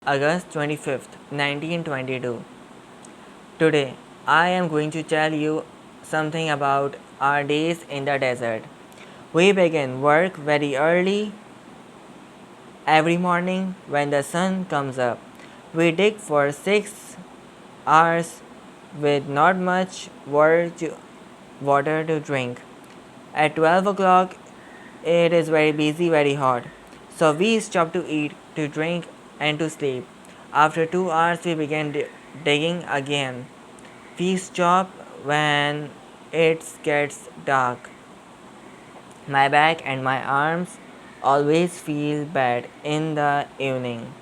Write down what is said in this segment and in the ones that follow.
August 25th, 1922. Today, I am going to tell you something about our days in the desert. We begin work very early every morning when the sun comes up. We dig for 6 hours with not much water to drink. At 12 o'clock, it is very busy, very hot. So we stop to eat, to drink, and to sleep. After 2 hours, we begin digging again. We stop when it gets dark. My back and my arms always feel bad in the evening.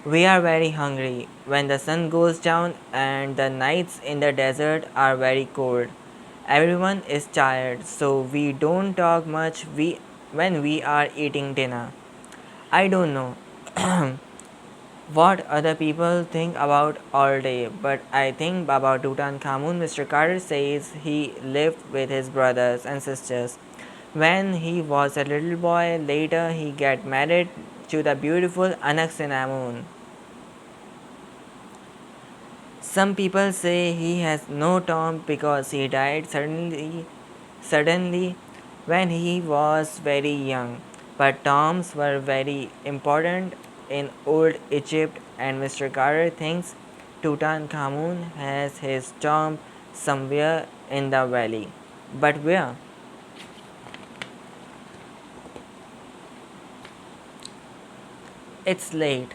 We are very hungry when the sun goes down and the nights in the desert are very cold. Everyone is tired, so we don't talk much when we are eating dinner. I don't know what other people think about all day, but I think about Tutankhamun. Mr. Carter says he lived with his brothers and sisters. When he was a little boy, later he got married to the beautiful Anaxinamun. Some people say he has no tomb because he died suddenly when he was very young. But tombs were very important in old Egypt, and Mr. Carter thinks Tutankhamun has his tomb somewhere in the valley. But where? It's late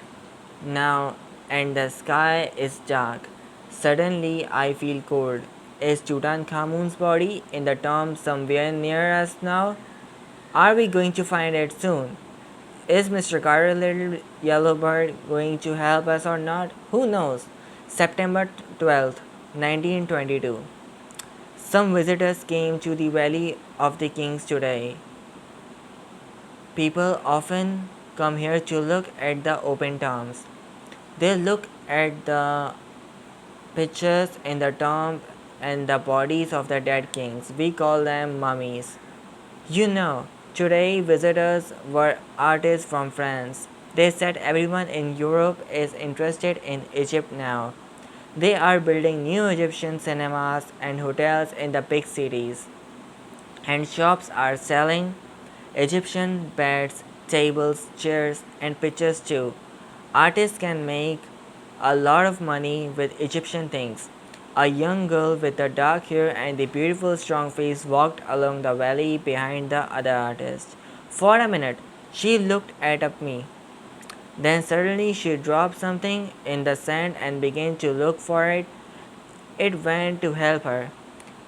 now and the sky is dark. Suddenly I feel cold. Is Tutankhamun's body in the tomb somewhere near us now? Are we going to find it soon? Is Mr. Carter Little Yellow Bird going to help us or not? Who knows? September 12th, 1922. Some visitors came to the Valley of the Kings today. People often come here to look at the open tombs. They look at the pictures in the tomb and the bodies of the dead kings. We call them mummies. You know, today visitors were artists from France. They said everyone in Europe is interested in Egypt now. They are building new Egyptian cinemas and hotels in the big cities. And shops are selling Egyptian beds, tables, chairs, and pictures too. Artists can make a lot of money with Egyptian things. A young girl with the dark hair and the beautiful strong face walked along the valley behind the other artist. For a minute, she looked at me. Then suddenly she dropped something in the sand and began to look for it. It went to help her.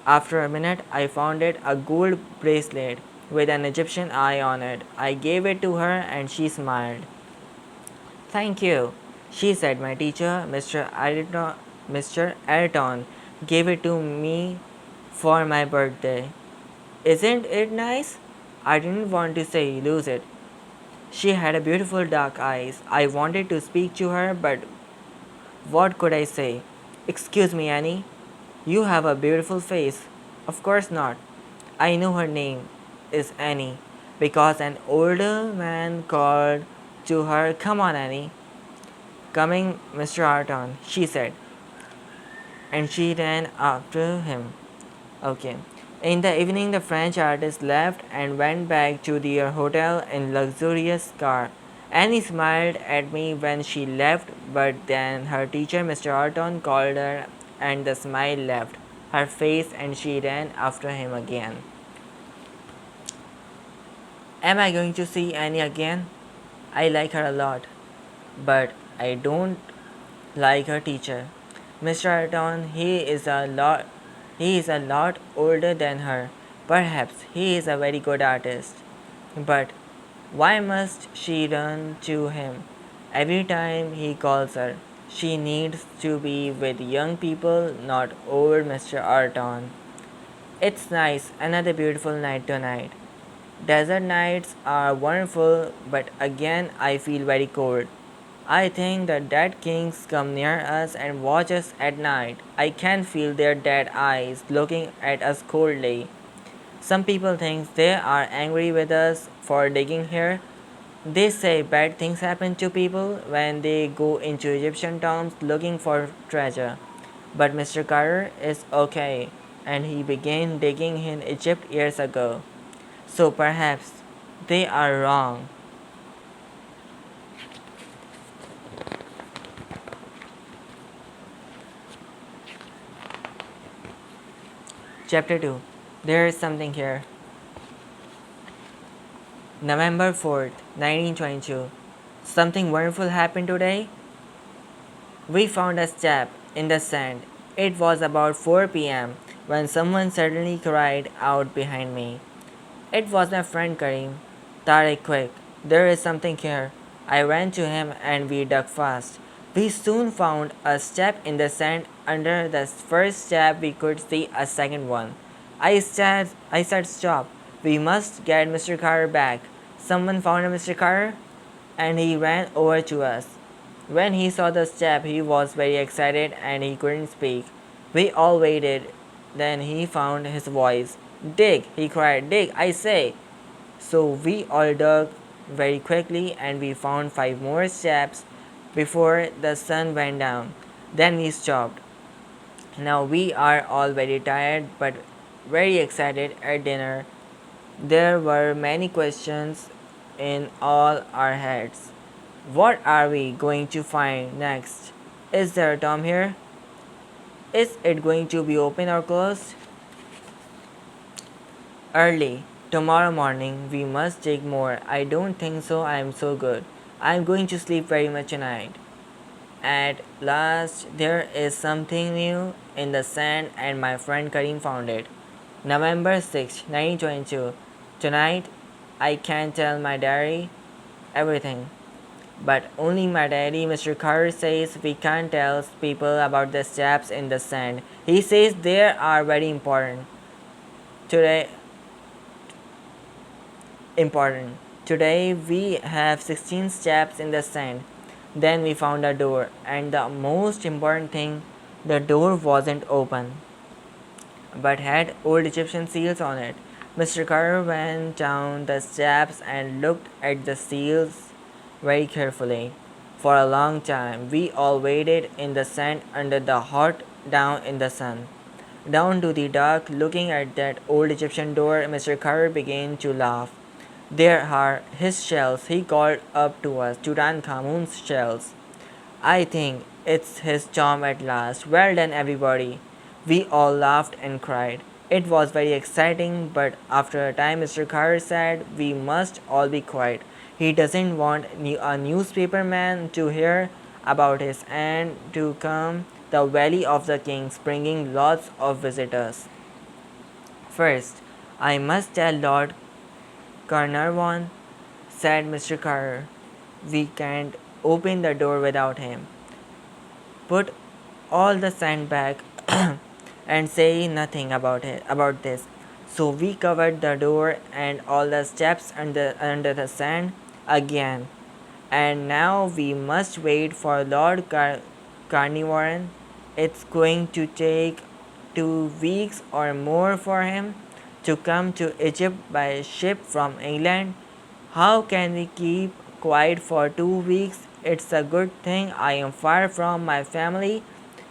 After a minute, I found it a gold bracelet with an Egyptian eye on it. I gave it to her and she smiled. Thank you, she said. My teacher, Mr. Ayrton, gave it to me for my birthday. Isn't it nice? I didn't want to say lose it. She had a beautiful dark eyes. I wanted to speak to her, but what could I say? Excuse me, Annie. You have a beautiful face. Of course not. I know her name is Annie because an older man called to her, come on, Annie. Coming, Mr. Arton, she said, and she ran after him. Okay. In the evening, the French artist left and went back to their hotel in luxurious car. Annie smiled at me when she left, but then her teacher, Mr. Arton, called her and the smile left her face and she ran after him again. Am I going to see Annie again? I like her a lot, but I don't like her teacher. Mr. Arton, he is a lot older than her. Perhaps he is a very good artist. But why must she run to him every time he calls her? She needs to be with young people, not old Mr. Arton. It's nice, another beautiful night tonight. Desert nights are wonderful, but again I feel very cold. I think the dead kings come near us and watch us at night. I can feel their dead eyes looking at us coldly. Some people think they are angry with us for digging here, They say bad things happen to people when they go into Egyptian tombs looking for treasure. But Mr. Carter is okay, and he began digging in Egypt years ago. So perhaps they are wrong. Chapter 2. There is something here. November 4th, 1922. Something wonderful happened today. We found a step in the sand. It was about 4 p.m. when someone suddenly cried out behind me. It was my friend Karim. Tariq, quick, there is something here. I ran to him and we dug fast. We soon found a step in the sand. Under the first step, we could see a second one. I said, stop. We must get Mr. Carter back. Someone found Mr. Carter and he ran over to us. When he saw the step, he was very excited and he couldn't speak. We all waited. Then he found his voice. Dig, he cried, dig, I say. So we all dug very quickly and we found 5 more steps before the sun went down. Then we stopped. Now we are all very tired but very excited at dinner. There were many questions in all our heads. What are we going to find next? Is there a tomb here? Is it going to be open or closed? Early. Tomorrow morning we must dig more. I don't think so. I am so good. I am going to sleep very much tonight. At last, there is something new in the sand, and my friend Karim found it. November 6th, 1922. Tonight, I can tell my diary everything. But only my daddy, Mr. Carter, says we can't tell people about the steps in the sand. He says they are very important. Today, important. Today we have 16 steps in the sand. Then we found a door, and the most important thing, the door wasn't open, but had old Egyptian seals on it. Mr. Carter went down the steps and looked at the seals very carefully. For a long time, we all waited in the sand under the hot down in the sun. Down to the dark, looking at that old Egyptian door, Mr. Carter began to laugh. There are his shells, he called up to us, Tutankhamun's shells. I think it's his charm at last. Well done, everybody. We all laughed and cried. It was very exciting, but after a time, Mr. Carter said, we must all be quiet. He doesn't want a newspaper man to hear about his and to come the Valley of the Kings, bringing lots of visitors. First, I must tell Lord Carnarvon, said Mr. Carter. We can't open the door without him. Put all the sand back and say nothing about this. So we covered the door and all the steps under the sand again. And now we must wait for Lord Carnivore. It's going to take 2 weeks or more for him to come to Egypt by ship from England. How can we keep quiet for 2 weeks? It's a good thing I am far from my family,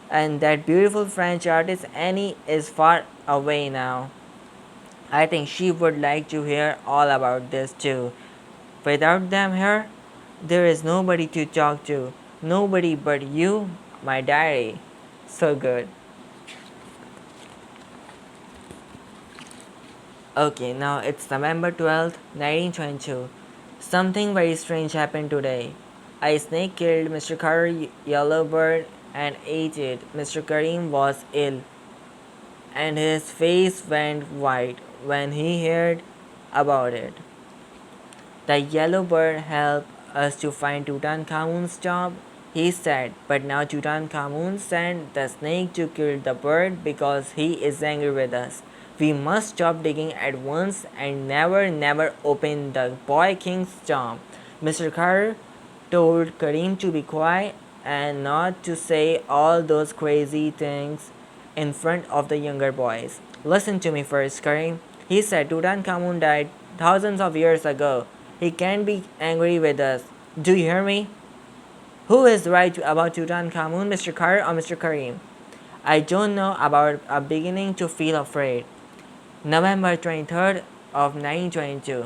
and that beautiful French artist Annie is far away now. I think she would like to hear all about this too. Without them here, there is nobody to talk to. Nobody but you, my diary. So good. Okay, now it's November 12th, 1922. Something very strange happened today. A snake killed Mr. Carter Yellowbird and ate it. Mr. Karim was ill, and his face went white when he heard about it. The yellow bird helped us to find Tutankhamun's tomb, he said, but now Tutankhamun sent the snake to kill the bird because he is angry with us. We must stop digging at once and never open the boy king's tomb. Mr. Carter told Karim to be quiet and not to say all those crazy things in front of the younger boys. Listen to me first, Karim. He said Tutankhamun died thousands of years ago. He can't be angry with us. Do you hear me? Who is right about Tutankhamun, Mr. Carr or Mr. Kareem? I don't know about beginning to feel afraid. November 23rd of 1922.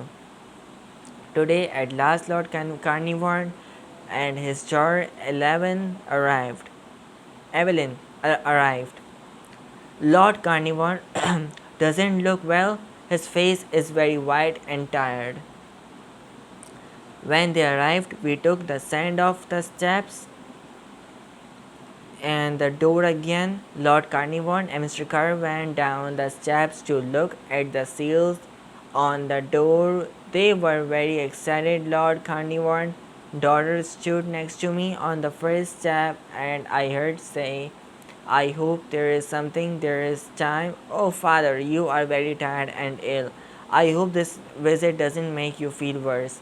Today at last Lord Carnarvon and his daughter Evelyn arrived. Lord Carnarvon doesn't look well. His face is very white and tired. When they arrived, we took the sand off the steps and the door again. Lord Carnarvon and Mr. Carr went down the steps to look at the seals on the door. They were very excited. Lord Carnarvon's daughter stood next to me on the first step, and I heard say, I hope there is something, there is time. Oh, father, you are very tired and ill. I hope this visit doesn't make you feel worse.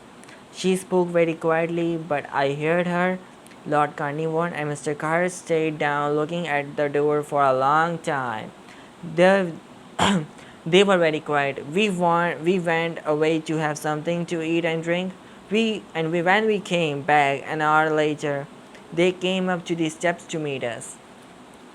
She spoke very quietly, but I heard her. Lord Carnarvon and Mr. Carr stayed down looking at the door for a long time. They, they were very quiet. We went away to have something to eat and drink. When we came back an hour later, they came up to the steps to meet us.